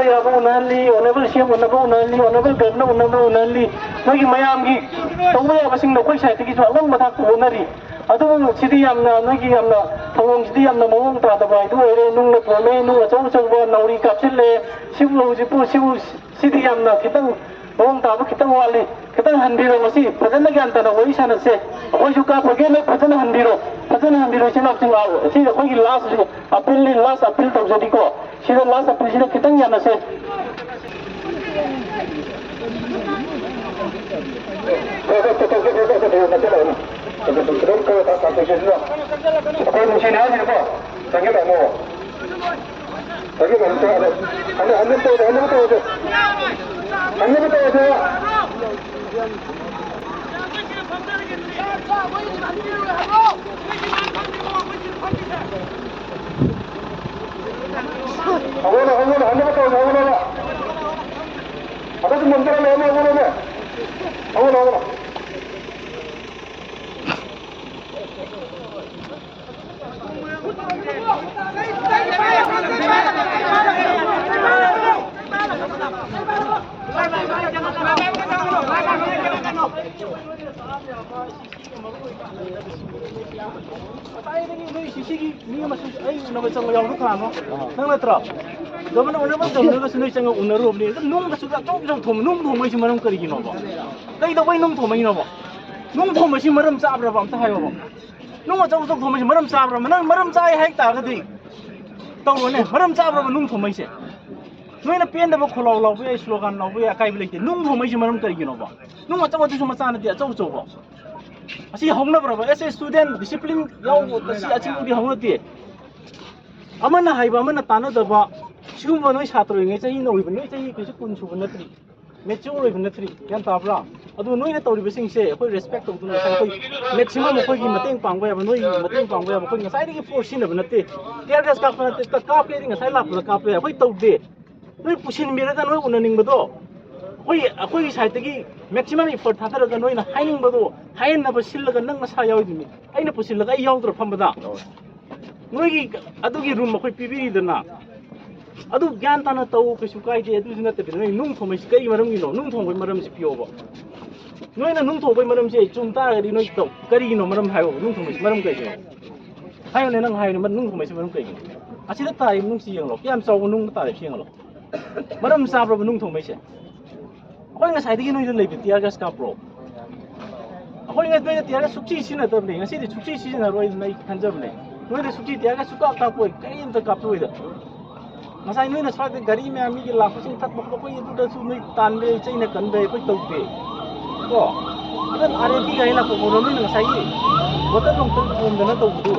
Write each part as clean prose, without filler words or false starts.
unali, honorable CM unali, honorable governor unali, nagi mayamgi tawaya basing no koi sai tiki jwang mathak unari. Adu sidi yamna nagi yamna thawong sidi yamna mawong ta da bai du ere nung na pome nung na chong chong bo nauri kapsile sibu jipu sibu sidi yamna kitang mawong ta ba kitang wali kitang handiro masi phajana gyan ta na wari sana se koi juka phage me phajana handiro sila sing aw si koi ki last appeal taw jadi ko sila last appeal sila kitang yana se Sebelum ke sampai sini lah. Apa yang sini aja ni pak? Saya tak mau. Saya tak tahu ada. Anda tahu ada. Anda tahu ada. Awal. Anda tahu awal. Apa tu mentera lama awal. Awal. Noi na pen da ba kholo lo be slogan lo be akai bele nung tho mai maram kari gino ba nung ma chawa chu ma cha na dia chaw chaw ba asi hongna bra ba as a student discipline yaw asi achi di hongna ti amana hai ba amana tana da ba chum ba noi chhatro nge chai noi ba noi chai ke chu kun chu na tri mature ba na tri yan ta bra adu noi na tawri ba sing se khoi respect to na sa khoi maximum khoi gi mateng pang ba noi mateng pang ba khoi ngai ri force sin ba na te tear gas ka pa na te ka pe ri ngai la pa ka pe khoi taw de noi pusin miraga noi unaning bado khoi side tagi maximum effort thadaraga noi na haining bado hain na basillaga nang masa yaudimi aina pusillaga ai yaudra phambada noi gi adugi room khoi pibiri dana adu gyan tana tau kesu kai de adu jina te noi nung thomai kai maram gi no nung thong bai maram si pio ba noi na nung thong bai maram se chung ta ga di noi to kari gi no maram hayo nung thomai maram kai jo hayo ne nang hayo ne nung thomai maram kai gi asida tai nung si yang lo kyam chaw nung ta le siang lo maram sabra nung thong mai se khoi nga sai digi noi lei bi tiar gas ka pro khoi nga toi tiar gas sukchi sina tor nei ngasi di sukchi sina roi nai khanjam nei noi de sukchi tiar gas suka ka poi kai im ta ka poi da ngasai noi na sa de gari me ami gi la ko sing that bok ko yi du da su noi tan be chai na kan be ko tau be ko adan are ti ga ila ko mo noi na sai botan long tor ko na tau du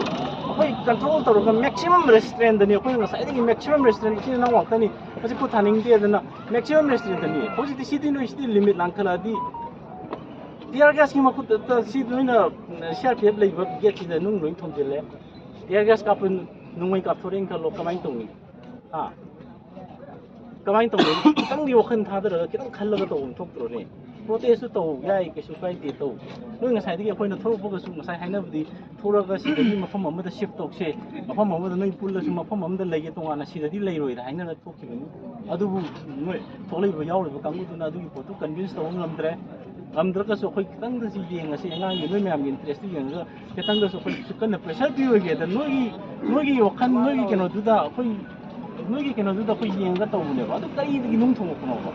khoi control tor ga maximum restraint da ni khoi nga sai digi maximum restraint chi na wak ta ni kasi ko thaning de da na maximum restraint da ni hoji di sidi no sidi limit lang khala di tiar gas ki ma ku ta sidi no na share pep lei ba get chi da nung loi thong de le tiar gas ka pun nung mai ka thoring ka lo kamai tong ni ha kamai tong ni tang di wakhan tha da ki tang khal la ga to thok tro ni protest to yai ke su kai ti to noi nga sai digi khoi na thoru ga su nga sai haina budi thora ga si di mafam amma da shift tok se mafam amma da noi pul la su mafam amma da lei ge tonga na si da di lei roi da haina na thok ki ni adu bu noi tholei ba yaw le ba kang du na du po tu convince to ngamdra ka so khoi tang da si di nga si nga ngi noi me am interest di nga ke tang da so khoi su kan na pressure bi we ge da noi gi wakhan noi gi keno du da khoi noi gi keno du da khoi yeng ga to ne ba da kai di nung thong ko no ba